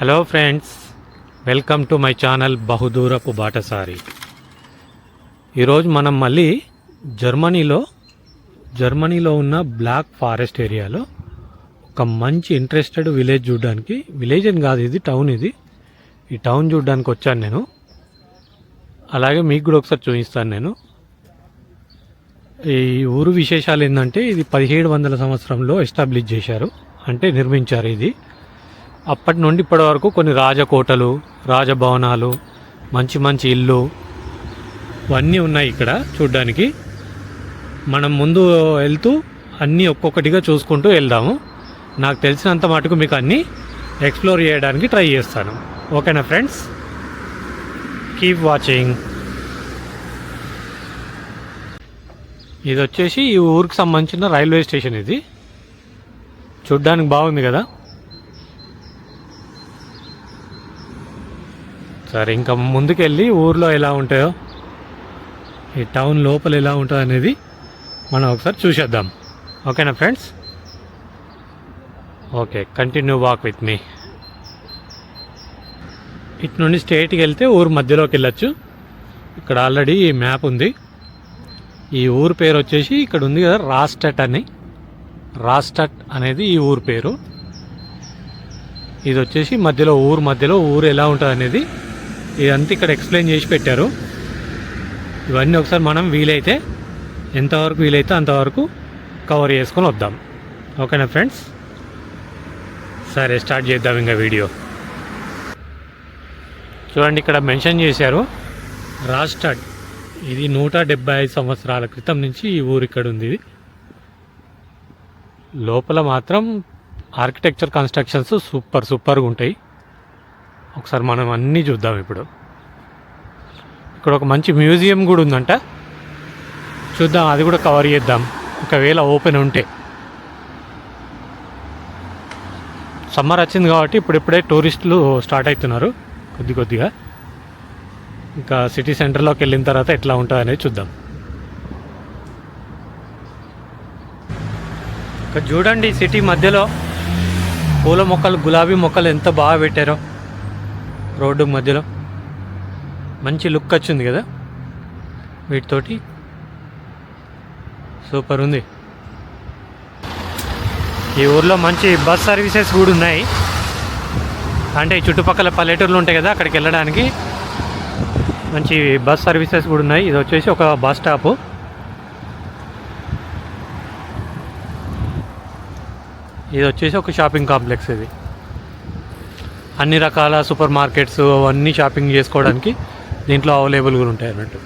Hello friends, welcome to my channel Bahudoorapu Batasari. ఈరోజు మనం మళ్ళీ జర్మనీలో ఉన్న బ్లాక్ ఫారెస్ట్ ఏరియాలో ఒక మంచి ఇంట్రెస్టెడ్ విలేజ్ చూడడానికి, విలేజ్ అని కాదు ఇది టౌన్, ఈ టౌన్ చూడడానికి వచ్చాను నేను. అలాగే మీకు కూడా ఒకసారి చూపిస్తాను నేను. ఈ ఊరు విశేషాలు ఏంటంటే ఇది 1700 సంవత్సరంలో ఎస్టాబ్లిష్ చేశారు, అంటే నిర్మించారు. ఇది అప్పటి నుండి ఇప్పటి వరకు కొన్ని రాజకోటలు, రాజభవనాలు, మంచి మంచి ఇల్లు ఇవన్నీ ఉన్నాయి ఇక్కడ చూడ్డానికి. మనం ముందు వెళ్తూ అన్నీ ఒక్కొక్కటిగా చూసుకుంటూ వెళ్దాము. నాకు తెలిసినంత మటుకు మీకు అన్నీ ఎక్స్ప్లోర్ చేయడానికి ట్రై చేస్తాను. ఓకేనా ఫ్రెండ్స్, కీప్ వాచింగ్. ఇది వచ్చేసి ఈ ఊరికి సంబంధించిన రైల్వే స్టేషన్. ఇది చూడ్డానికి బాగుంది కదా. సరే, ఇంకా ముందుకెళ్ళి ఊర్లో ఎలా ఉంటాయో, ఈ టౌన్ లోపల ఎలా ఉంటుందో అనేది మనం ఒకసారి చూసేద్దాం. ఓకేనా friends? Okay, continue walk with me. ఇటు నుండి స్ట్రైట్కి వెళ్తే ఊరు మధ్యలోకి వెళ్ళచ్చు. ఇక్కడ ఆల్రెడీ మ్యాప్ ఉంది. ఈ ఊరు పేరు వచ్చేసి ఇక్కడ ఉంది కదా, రాస్టట్ అని. రాస్టట్ అనేది ఈ ఊరు పేరు. ఇది వచ్చేసి ఊరు ఎలా ఉంటుంది అనేది ఇదంతా ఇక్కడ ఎక్స్ప్లెయిన్ చేసి పెట్టారు. ఇవన్నీ ఒకసారి మనం ఎంతవరకు వీలైతే అంతవరకు కవర్ చేసుకొని వద్దాం. ఓకేనా ఫ్రెండ్స్? సరే, స్టార్ట్ చేద్దాం ఇంకా వీడియో. చూడండి, ఇక్కడ మెన్షన్ చేశారు రాస్టడ్. ఇది 175 సంవత్సరాల క్రితం నుంచి ఈ ఊరు ఇక్కడ ఉంది. లోపల మాత్రం ఆర్కిటెక్చర్ కన్స్ట్రక్షన్స్ సూపర్గా ఉంటాయి. ఒకసారి మనం అన్నీ చూద్దాం. ఇప్పుడు ఇక్కడ ఒక మంచి మ్యూజియం కూడా ఉందంట, చూద్దాం, అది కూడా కవర్ చేద్దాం ఒకవేళ ఓపెన్ ఉంటే. సమ్మర్ వచ్చింది కాబట్టి ఇప్పుడే టూరిస్టులు స్టార్ట్ అవుతున్నారు కొద్దిగా. ఇంకా సిటీ సెంటర్లోకి వెళ్ళిన తర్వాత ఎట్లా ఉంటుంది అనేది చూద్దాం. ఇక్కడ చూడండి, సిటీ మధ్యలో పూల మొక్కలు, గులాబీ మొక్కలు ఎంత బాగా పెట్టారో. రోడ్డు మధ్యలో మంచి లుక్ వచ్చింది కదా వీటితోటి, సూపర్ ఉంది. ఈ ఊర్లో మంచి బస్ సర్వీసెస్ కూడా ఉన్నాయి, అంటే ఈ చుట్టుపక్కల పల్లెటూర్లు ఉంటాయి కదా, అక్కడికి వెళ్ళడానికి మంచి బస్ సర్వీసెస్ కూడా ఉన్నాయి. ఇది వచ్చేసి ఒక బస్ స్టాపు. ఇది వచ్చేసి ఒక షాపింగ్ కాంప్లెక్స్. ఇది అన్ని రకాల సూపర్ మార్కెట్స్ అవన్నీ షాపింగ్ చేసుకోవడానికి దీంట్లో అవైలబుల్గా ఉంటాయి అన్నట్టు.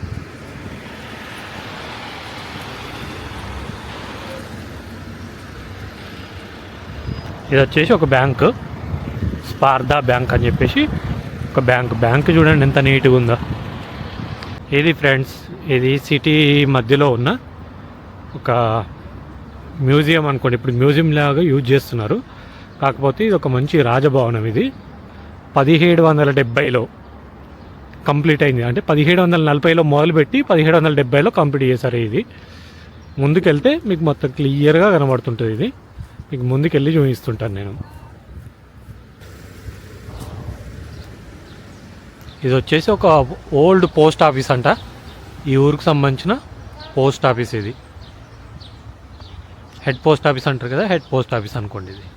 ఇది వచ్చేసి ఒక బ్యాంకు, స్పార్దా బ్యాంక్ అని చెప్పేసి ఒక బ్యాంక్ చూడండి ఎంత నీట్గా ఉందో. ఇది ఫ్రెండ్స్, ఇది సిటీ మధ్యలో ఉన్న ఒక మ్యూజియం అనుకోండి. ఇప్పుడు మ్యూజియం లాగా యూజ్ చేస్తున్నారు, కాకపోతే ఇది ఒక మంచి రాజభవనం. ఇది 1770లో కంప్లీట్ అయింది, అంటే 1740లో మొదలుపెట్టి 1770లో కంప్లీట్ చేశారు. ఇది ముందుకెళ్తే మీకు మొత్తం క్లియర్గా కనబడుతుంటుంది. ఇది మీకు ముందుకెళ్ళి చూపిస్తుంటాను నేను. ఇది వచ్చేసి ఒక ఓల్డ్ పోస్ట్ ఆఫీస్ అంట, ఈ ఊరికి సంబంధించిన పోస్ట్ ఆఫీస్. ఇది హెడ్ పోస్ట్ ఆఫీస్ అంటారు కదా, హెడ్ పోస్ట్ ఆఫీస్ అనుకోండి. ఇది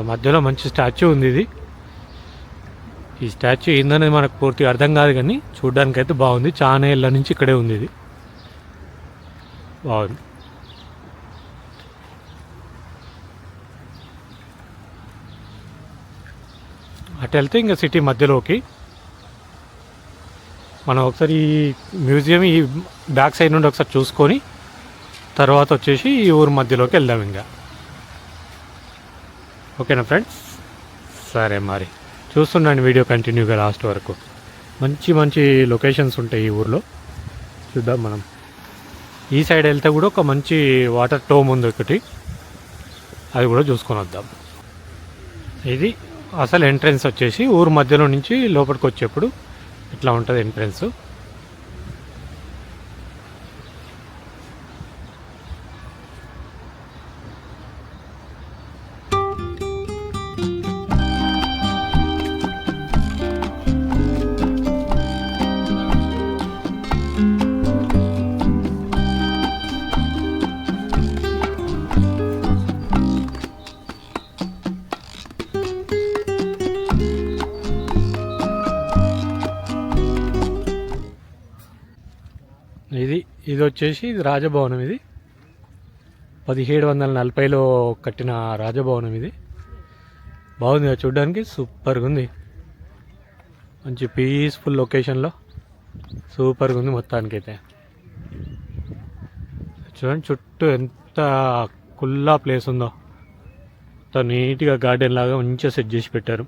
మధ్యలో మంచి స్టాచ్యూ ఉంది. ఈ స్టాచ్యూ ఏందనేది మనకు పూర్తిగా అర్థం కాదు, కానీ చూడడానికి అయితే బాగుంది. చాలా ఏళ్ళ నుంచి ఇక్కడే ఉంది. ఇది బాగుంది. అటు వెళ్తే ఇంకా సిటీ మధ్యలోకి మనం ఒకసారి ఈ మ్యూజియం ఈ బ్యాక్ సైడ్ నుండి ఒకసారి చూసుకొని తర్వాత వచ్చేసి ఈ ఊరు మధ్యలోకి వెళ్దాం ఇంకా. ఓకేనా ఫ్రెండ్స్? సరే, మరి చూస్తున్నాను వీడియో కంటిన్యూగా లాస్ట్ వరకు. మంచి లొకేషన్స్ ఉంటాయి ఈ ఊర్లో, చూద్దాం మనం. ఈ సైడ్ వెళ్తే కూడా ఒక మంచి వాటర్ టోమ్ ఉంది ఒకటి, అది కూడా చూసుకొని వద్దాం. ఇది అసలు ఎంట్రన్స్ వచ్చేసి ఊరు మధ్యలో నుంచి లోపలికి వచ్చేప్పుడు ఇట్లా ఉంటుంది ఎంట్రన్స్. ఇది వచ్చేసి ఇది రాజభవనం. ఇది 1740లో కట్టిన రాజభవనం. ఇది బాగుంది కదా చూడడానికి, సూపర్గా ఉంది. మంచి పీస్ఫుల్ లొకేషన్లో సూపర్గా ఉంది మొత్తానికైతే. చూడండి చుట్టూ ఎంత కుల్లా ప్లేస్ ఉందో, అంత నీట్గా గార్డెన్ లాగా మంచిగా సెట్ చేసి పెట్టారు.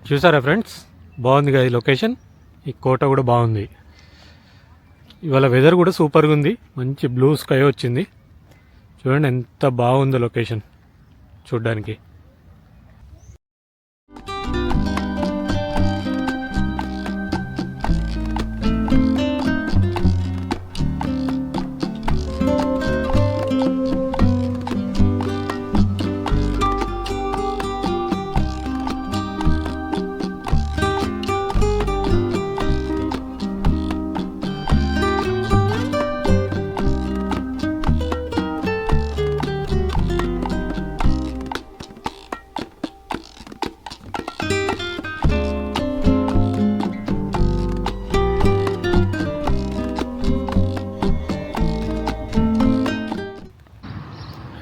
చూసారా ఫ్రెండ్స్, బాగుంది కదా ఈ లొకేషన్. ఈ కోట కూడా బాగుంది. ఇవాళ వెదర్ కూడా సూపర్గా ఉంది, మంచి బ్లూ స్కై వచ్చింది. చూడండి ఎంత బాగుందో లొకేషన్ చూడ్డానికి.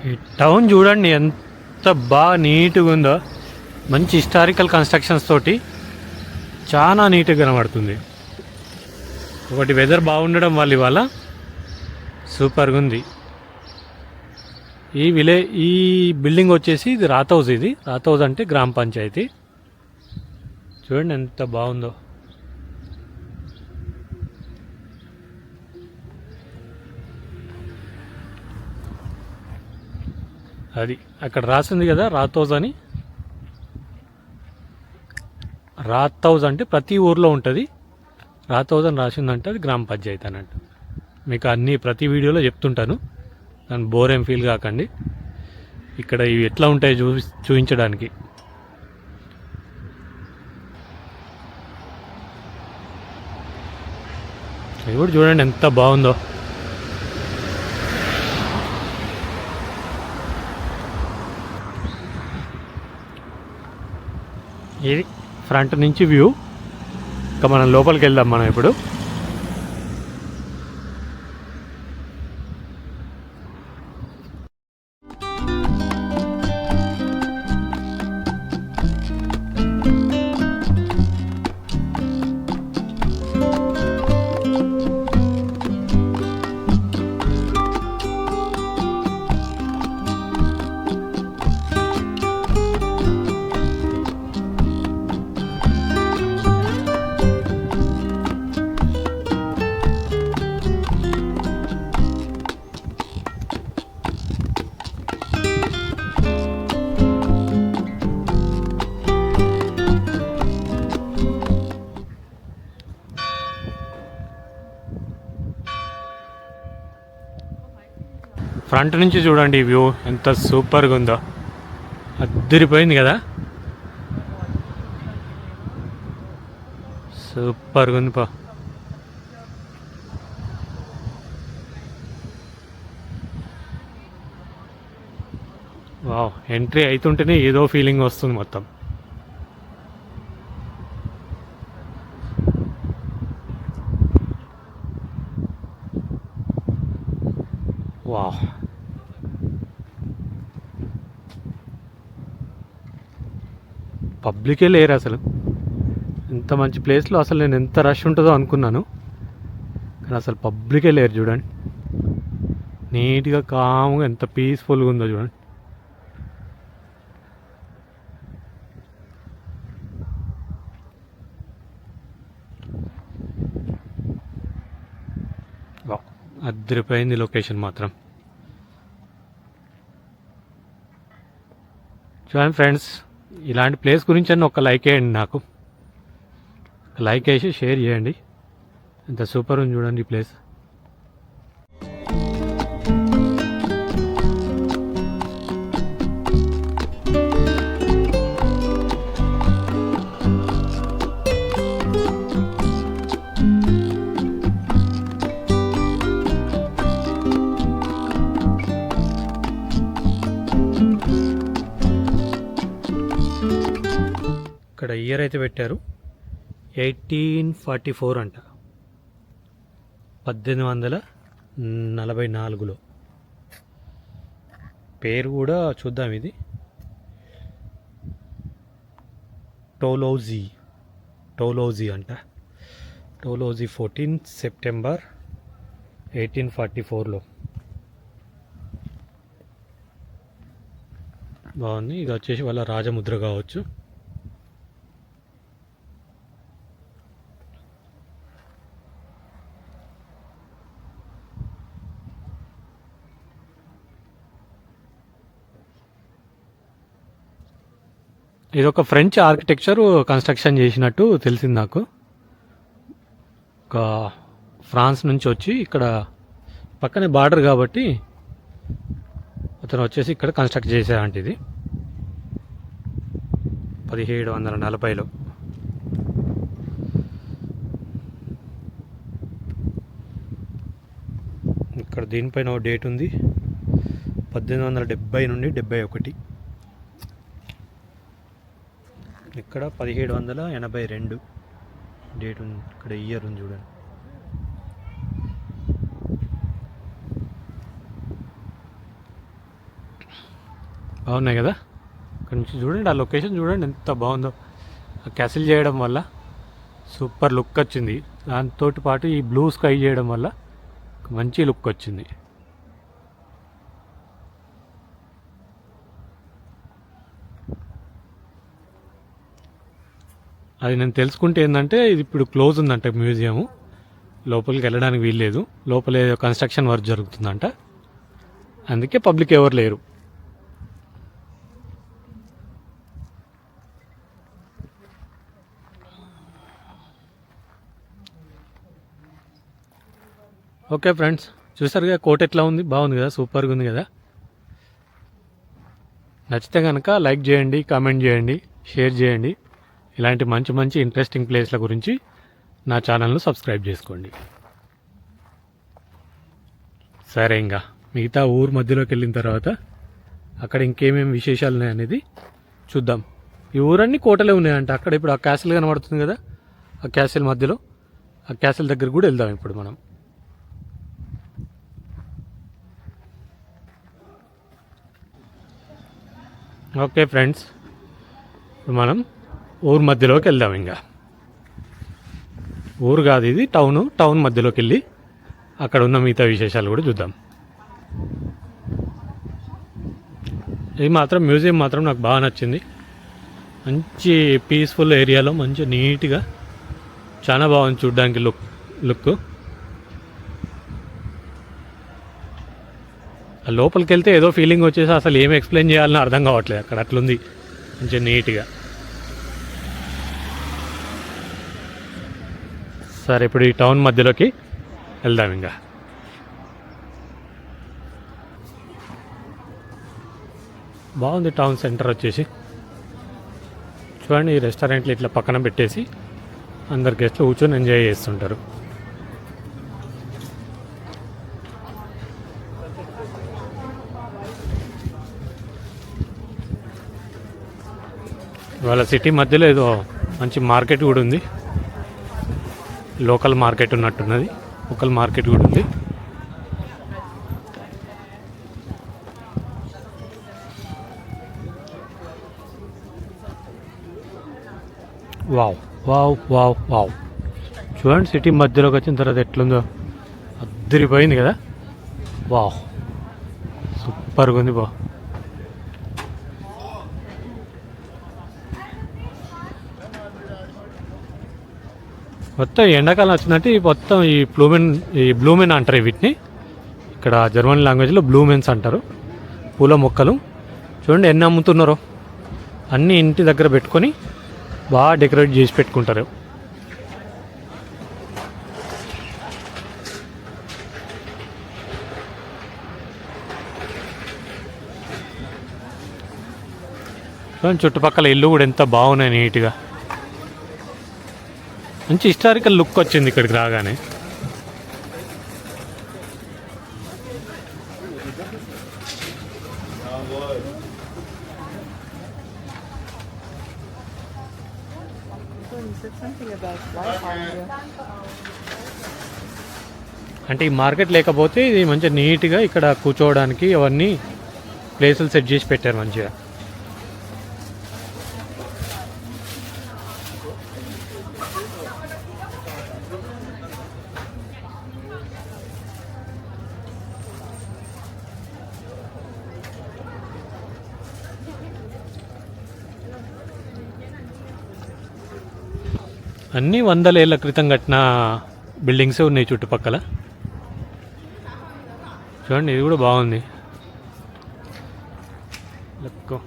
ఈ టౌన్ చూడండి ఎంత బాగా నీట్గా ఉందో, మంచి హిస్టారికల్ కన్స్ట్రక్షన్స్ తోటి చాలా నీట్గా కనబడుతుంది. ఒకటి వెదర్ బాగుండడం వల్ల ఇవాళ సూపర్గా ఉంది. ఈ బిల్డింగ్ వచ్చేసి ఇది రాత్ హౌస్. ఇది రాత్ హౌస్ అంటే గ్రామ పంచాయతీ. చూడండి ఎంత బాగుందో. అది అక్కడ రాసింది కదా రాత్ హౌస్ అని. రాత్ హౌస్ అంటే ప్రతి ఊర్లో ఉంటుంది. రాత్ హౌస్ అని రాసిందంటే అది గ్రామ పంచాయతీ అన్నట్టు. మీకు అన్నీ ప్రతి వీడియోలో చెప్తుంటాను, దాన్ని బోర్ ఏం ఫీల్ కాకండి. ఇక్కడ ఇవి ఎట్లా ఉంటాయి చూపించడానికి. ఇది కూడా చూడండి ఎంత బాగుందో. ఇది ఫ్రంట్ నుంచి వ్యూ. ఇంకా మనం లోపలికి వెళ్దాం మనం ఇప్పుడు. ఫ్రంట్ నుంచి చూడండి వ్యూ ఎంత సూపర్గా ఉందో, అద్దరిపోయింది కదా, సూపర్గా ఉంది పా. వావ్, ఎంట్రీ అవుతుంటేనే ఏదో ఫీలింగ్ వస్తుంది మొత్తం. వావ్, పబ్లికే లేరు అసలు. ఇంత మంచి ప్లేస్లో అసలు నేను ఎంత రష్ ఉంటుందో అనుకున్నాను, కానీ అసలు పబ్లికే లేరు. చూడండి నీట్గా కామ్గా ఎంత పీస్ఫుల్గా ఉందో చూడండి. అద్దరిపోయింది లొకేషన్ మాత్రం. చూడండి ఫ్రెండ్స్, ఇలాంటి ప్లేస్ గురించి అన్న ఒక లైక్ వేయండి, నాకు లైక్ వేసి షేర్ చేయండి. ఎంత సూపర్ ఉంది చూడండి ఈ ప్లేస్. ఇక్కడ ఇయర్ అయితే పెట్టారు 1844 అంట, 1844లో. పేరు కూడా చూద్దాం. ఇది టోలోజీ అంట. టోలోజీ 14 సెప్టెంబర్ 1844లో. బాగుంది. ఇది వచ్చేసి వాళ్ళ రాజముద్ర కావచ్చు. ఇది ఒక ఫ్రెంచ్ ఆర్కిటెక్చర్ కన్స్ట్రక్షన్ చేసినట్టు తెలిసింది నాకు. ఒక ఫ్రాన్స్ నుంచి వచ్చి ఇక్కడ పక్కనే బార్డర్ కాబట్టి అతను వచ్చేసి ఇక్కడ కన్స్ట్రక్ట్ చేశారంట. ఇది 1740లో. ఇక్కడ దీనిపైన ఒక డేట్ ఉంది, 1870 నుండి 71. ఇక్కడ 1782 డేట్ ఉంది. ఇక్కడ ఇయర్ ఉంది చూడండి. బాగున్నాయి కదా. ఇక్కడ నుంచి చూడండి, ఆ లొకేషన్ చూడండి ఎంత బాగుందో. ఆ క్యాసిల్ చేయడం వల్ల సూపర్ లుక్ వచ్చింది. దాంతో పాటు ఈ బ్లూ స్కై చేయడం వల్ల మంచి లుక్ వచ్చింది. అది నేను తెలుసుకుంటే ఏంటంటే ఇది ఇప్పుడు క్లోజ్ ఉందంట మ్యూజియం. లోపలికి వెళ్ళడానికి వీల్లేదు. లోపల ఏదో కన్స్ట్రక్షన్ వర్క్ జరుగుతుందంట, అందుకే పబ్లిక్ ఎవరు లేరు. ఓకే ఫ్రెండ్స్, చూసారుగా కోట ఎట్లా ఉంది. బాగుంది కదా, సూపర్గా ఉంది కదా. నచ్చితే కనుక లైక్ చేయండి, కామెంట్ చేయండి, షేర్ చేయండి. ఇలాంటి మంచి మంచి ఇంట్రెస్టింగ్ ప్లేస్ల గురించి నా ఛానల్ను సబ్స్క్రైబ్ చేసుకోండి. సరే, ఇంకా మిగతా ఊరు మధ్యలోకి వెళ్ళిన తర్వాత అక్కడ ఇంకేమేమి విశేషాలు ఉన్నాయనేది చూద్దాం. ఈ ఊరన్నీ కోటలే ఉన్నాయంట. అక్కడ ఇప్పుడు ఆ క్యాసిల్ కనబడుతుంది కదా, ఆ క్యాసిల్ మధ్యలో, ఆ క్యాసిల్ దగ్గర కూడా వెళ్దాం ఇప్పుడు మనం. ఓకే ఫ్రెండ్స్, ఇప్పుడు మనం ఊరు మధ్యలోకి వెళ్దాం. ఇంకా ఊరు కాదు ఇది, టౌన్ మధ్యలోకి వెళ్ళి అక్కడ ఉన్న మిగతా విశేషాలు కూడా చూద్దాం. ఇది మాత్రం మ్యూజియం మాత్రం నాకు బాగా నచ్చింది. మంచి పీస్ఫుల్ ఏరియాలో మంచి నీట్గా చాలా బాగుంది చూడడానికి లుక్. లోపలికి వెళ్తే ఏదో ఫీలింగ్ వచ్చేసి అసలు ఏమి ఎక్స్ప్లెయిన్ చేయాలని అర్థం కావట్లేదు. అక్కడ అట్లుంది మంచిగా నీట్గా. సరే, ఇప్పుడు ఈ టౌన్ మధ్యలోకి వెళ్దాం. ఇంకా బాగుంది టౌన్ సెంటర్ వచ్చేసి. చూడండి, ఈ రెస్టారెంట్లు ఇట్లా పక్కన పెట్టేసి అందరు గెస్ట్లు కూర్చొని ఎంజాయ్ చేస్తుంటారు. ఇవాళ సిటీ మధ్యలో ఏదో మంచి మార్కెట్ కూడా ఉంది. లోకల్ మార్కెట్ ఉన్నట్టున్నది. లోకల్ మార్కెట్ కూడా ఉంది. వావ్ వావ్ వావ్ వావ్, చూడండి సిటీ మధ్యలోకి వచ్చిన తర్వాత ఎట్లుందో, అద్దరిపోయింది కదా. వావ్, సూపర్గా ఉంది బా. మొత్తం ఎండాకాలం వచ్చినట్టు మొత్తం ఈ బ్లూమెన్ అంటారు వీటిని. ఇక్కడ జర్మన్ లాంగ్వేజ్లో బ్లూమెన్స్ అంటారు. పూల మొక్కలు చూడండి ఎన్ని అమ్ముతున్నారో. అన్నీ ఇంటి దగ్గర పెట్టుకొని బాగా డెకరేట్ చేసి పెట్టుకుంటారు. చూడండి చుట్టుపక్కల ఇల్లు కూడా ఎంత బాగున్నాయి నీట్గా. మంచి హిస్టారికల్ లుక్ వచ్చింది ఇక్కడికి రాగానే. There's something about Wi-Fi here. అంటే ఈ మార్కెట్ లేకపోతే ఇది మంచిగా నీట్గా ఇక్కడ కూర్చోవడానికి అవన్నీ ప్లేసులు సెట్ చేసి పెట్టారు మంచిగా. అన్నీ 100 ఏళ్ల క్రితం కట్టిన బిల్డింగ్సే ఉన్నాయి చుట్టుపక్కల. చూడండి ఇది కూడా బాగుంది. లెక్కో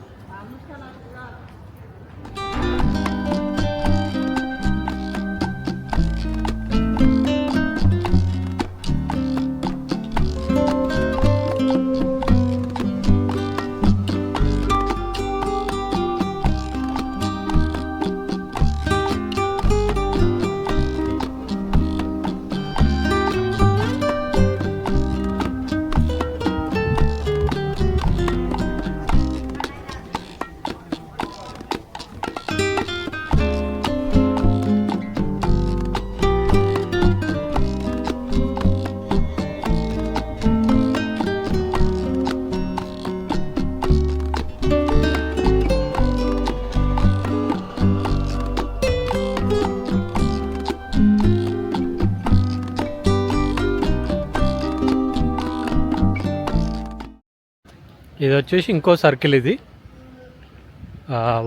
ఇది వచ్చేసి ఇంకో సర్కిల్. ఇది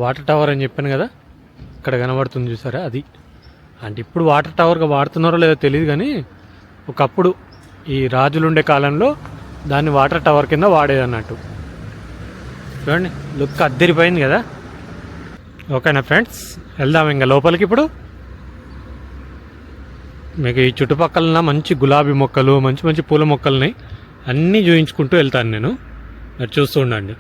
వాటర్ టవర్ అని చెప్పాను కదా, ఇక్కడ కనబడుతుంది చూసారా అది. అంటే ఇప్పుడు వాటర్ టవర్గా వాడుతున్నారో లేదో తెలియదు కానీ ఒకప్పుడు ఈ రాజులు ఉండే కాలంలో దాన్ని వాటర్ టవర్ కింద వాడేది అన్నట్టు. చూడండి లుక్ అద్దరిపోయింది కదా. ఓకేనా ఫ్రెండ్స్, వెళ్దాం ఇంకా లోపలికి. ఇప్పుడు మీకు ఈ చుట్టుపక్కల మంచి గులాబీ మొక్కలు, మంచి మంచి పూల మొక్కలున్నాయి, అన్నీ చూపించుకుంటూ వెళ్తాను నేను. అది చూస్తూ ఉండండి.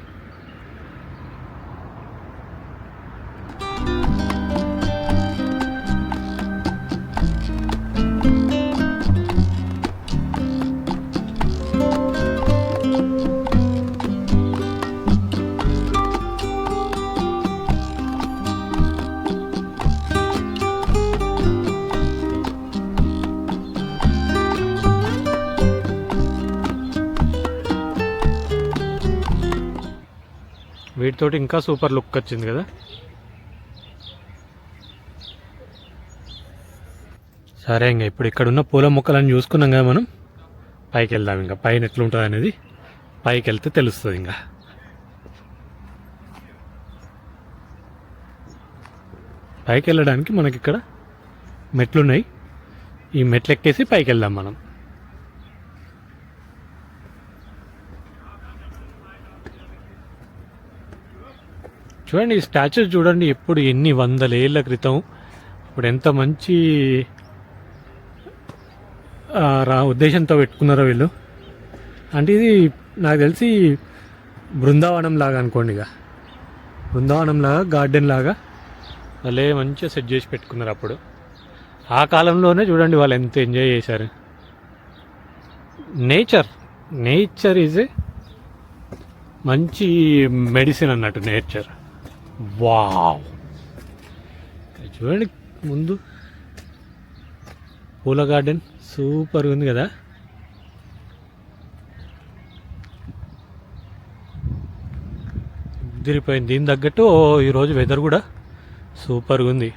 వీటితోటి ఇంకా సూపర్ లుక్ వచ్చింది కదా. సరే ఇంకా ఇప్పుడు ఇక్కడ ఉన్న పూల మొక్కలను చూసుకున్నాం కదా మనం, పైకి వెళ్దాం. ఇంకా పైన ఎట్లుంటుంది అనేది పైకి వెళ్తే తెలుస్తుంది. ఇంకా పైకి వెళ్ళడానికి మనకి ఇక్కడ మెట్లున్నాయి. ఈ మెట్లు ఎక్కేసి పైకి వెళ్దాం మనం. చూడండి ఈ స్టాచ్యూస్ చూడండి, ఎప్పుడు ఎన్ని 100 ఏళ్ల క్రితం, ఇప్పుడు ఎంత మంచి ఉద్దేశంతో పెట్టుకున్నారో వీళ్ళు. అంటే ఇది నాకు తెలిసి బృందావనం లాగా అనుకోండి. ఇక బృందావనం లాగా, గార్డెన్ లాగా వాళ్ళే మంచిగా సెట్ చేసి పెట్టుకున్నారు. అప్పుడు ఆ కాలంలోనే చూడండి వాళ్ళు ఎంత ఎంజాయ్ చేశారు. నేచర్ ఈజ్ ఏ మంచి మెడిసిన్ అన్నట్టు. Nature wow. చూడండి ముందు పూల గార్డెన్ సూపర్గా ఉంది కదా. ఉదిరిపోయింది. దీని తగ్గట్టు ఈరోజు వెదర్ కూడా సూపర్గా ఉంది.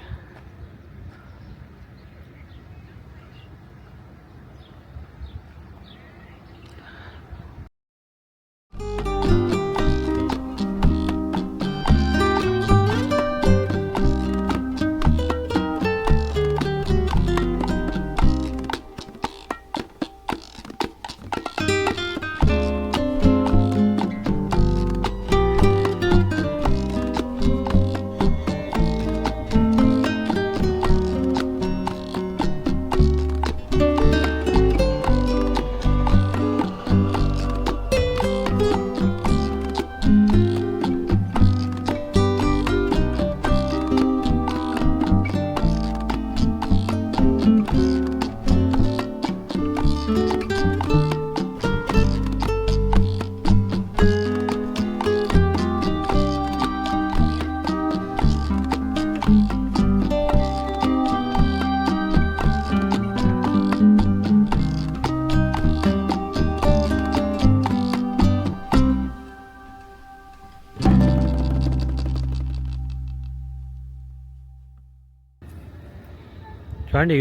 చూడండి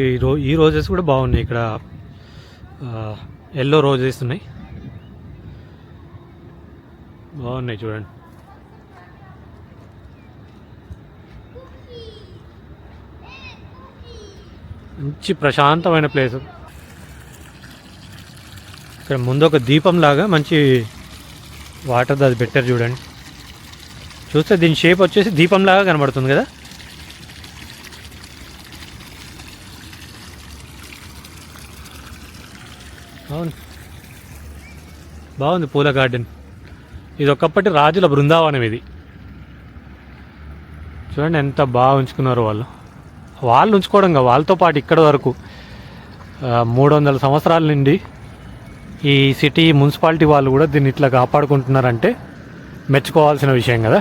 ఈ రోజెస్ కూడా బాగున్నాయి ఇక్కడ. ఎల్లో రోజెస్ ఉన్నాయి, బాగున్నాయి చూడండి. మంచి ప్రశాంతమైన ప్లేస్. ఇక్కడ ముందు ఒక దీపం లాగా మంచి వాటర్ అది పెట్టారు చూడండి. చూస్తే దీని షేప్ వచ్చేసి దీపం లాగా కనబడుతుంది కదా. అవును, బాగుంది పూల గార్డెన్. ఇది ఒకప్పటి రాజుల బృందావనం ఇది. చూడండి ఎంత బాగా ఉంచుకున్నారు వాళ్ళు ఉంచుకోవడంగా వాళ్ళతో పాటు ఇక్కడ వరకు 300 సంవత్సరాల నుండి ఈ సిటీ మున్సిపాలిటీ వాళ్ళు కూడా దీన్ని ఇట్లా కాపాడుకుంటున్నారంటే మెచ్చుకోవాల్సిన విషయం కదా.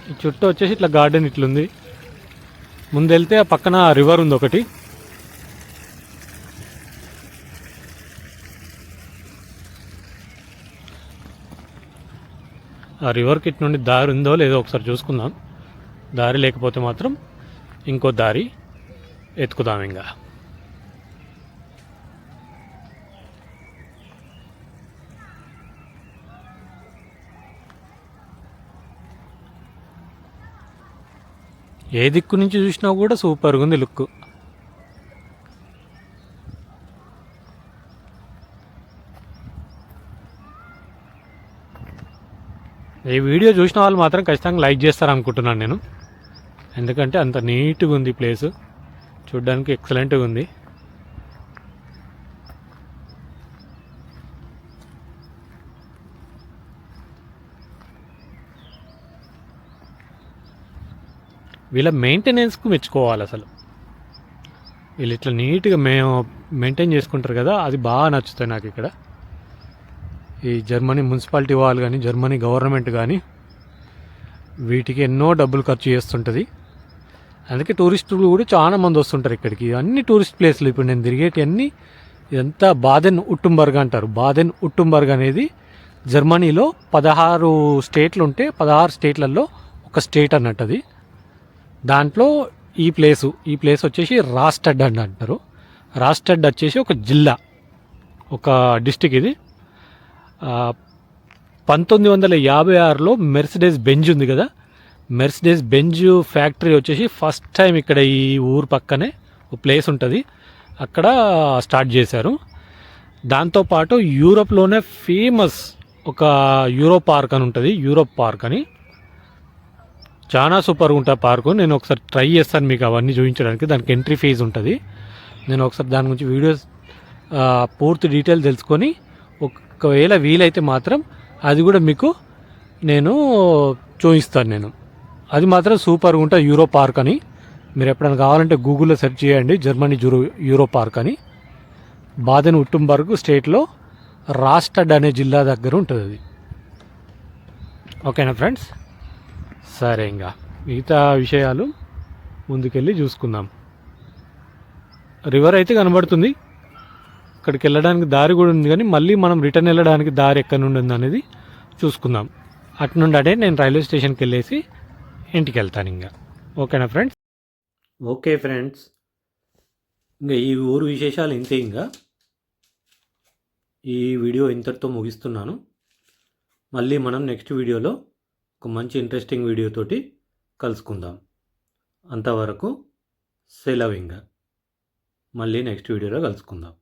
ఈ చుట్టూ వచ్చేసి ఇట్లా గార్డెన్ ఇట్లుంది. ముందు వెళ్తే ఆ పక్కన రివర్ ఉంది ఒకటి. ఆ రివర్కి ఇటు నుండి దారి ఉందో లేదో ఒకసారి చూసుకుందాం. దారి లేకపోతే మాత్రం ఇంకో దారి ఎత్తుకుదాం. ఇంకా ఏ దిక్కు నుంచి చూసినా కూడా సూపర్గా ఉంది లుక్. ఈ వీడియో చూసిన వాళ్ళు మాత్రం ఖచ్చితంగా లైక్ చేస్తారు అనుకుంటున్నాను నేను. ఎందుకంటే అంత నీట్గా ఉంది ప్లేసు, చూడ్డానికి ఎక్సలెంట్గా ఉంది. వీళ్ళ మెయింటెనెన్స్కు మెచ్చుకోవాలి అసలు. వీళ్ళు ఇట్లా నీట్గా మెయింటైన్ చేసుకుంటారు కదా, అది బాగా నచ్చుతాయి నాకు ఇక్కడ. ఈ జర్మనీ మున్సిపాలిటీ వాళ్ళు కానీ జర్మనీ గవర్నమెంట్ కానీ వీటికి ఎన్నో డబ్బులు ఖర్చు చేస్తుంటుంది. అందుకే టూరిస్టులు కూడా చాలా మంది వస్తుంటారు ఇక్కడికి. అన్ని టూరిస్ట్ ప్లేస్లు ఇప్పుడు నేను తిరిగేటి అన్నీ ఇదంతా బాదెన్ ఉట్టంబర్గ్ అంటారు. బాదెన్ ఉట్టంబర్గ్ అనేది జర్మనీలో 16 స్టేట్లు ఉంటే 16 స్టేట్లలో ఒక స్టేట్ అన్నట్టు అది. దాంట్లో ఈ ప్లేస్ వచ్చేసి రాస్టడ్ అని అంటారు. రాస్టడ్ వచ్చేసి ఒక జిల్లా, ఒక డిస్టిక్. ఇది 1956లో మెర్సిడెస్ బెంజ్ ఉంది కదా, మెర్సిడెస్ బెంజ్ ఫ్యాక్టరీ వచ్చేసి ఫస్ట్ టైం ఇక్కడ ఈ ఊరు పక్కనే ఒక ప్లేస్ ఉంటుంది, అక్కడ స్టార్ట్ చేశారు. దాంతోపాటు యూరోప్లోనే ఫేమస్ ఒక యూరో పార్క్ అని ఉంటుంది, యూరోప్ పార్క్ అని. చాలా సూపర్గా ఉంటుంది పార్కు. నేను ఒకసారి ట్రై చేస్తాను మీకు అవన్నీ చూపించడానికి. దానికి ఎంట్రీ ఫీజు ఉంటుంది. నేను ఒకసారి దాని గురించి వీడియోస్ పూర్తి డీటెయిల్ తెలుసుకొని ఒకవేళ వీలైతే మాత్రం అది కూడా మీకు నేను చూపిస్తాను. అది మాత్రం సూపర్గా ఉంటుంది, యూరో పార్క్ అని. మీరు ఎప్పుడైనా కావాలంటే గూగుల్లో సెర్చ్ చేయండి, జర్మనీ యూరో పార్క్ అని. బాదెన్ ఉట్టంబర్గ్ స్టేట్లో రాస్టడ్ అనే జిల్లా దగ్గర ఉంటుంది అది. ఓకేనా ఫ్రెండ్స్? సరే, ఇంకా మిగతా విషయాలు ముందుకెళ్ళి చూసుకుందాం. రివర్ అయితే కనబడుతుంది, అక్కడికి వెళ్ళడానికి దారి కూడా ఉంది. కానీ మళ్ళీ మనం రిటర్న్ వెళ్ళడానికి దారి ఎక్కడి నుండి ఉంది అనేది చూసుకుందాం. అటు నుండి అటే నేను రైల్వే స్టేషన్కి వెళ్ళేసి ఇంటికి వెళ్తాను ఇంకా. ఓకేనా ఫ్రెండ్స్? ఓకే ఫ్రెండ్స్, ఇంకా ఈ ఊరు విశేషాలు ఇంతే. ఇంకా ఈ వీడియో ఇంతటితో ముగిస్తున్నాను. మళ్ళీ మనం నెక్స్ట్ వీడియోలో ఒక మంచి ఇంట్రెస్టింగ్ వీడియోతోటి కలుసుకుందాం. అంతవరకు సెలవు. ఇంకా మళ్ళీ నెక్స్ట్ వీడియోలో కలుసుకుందాం.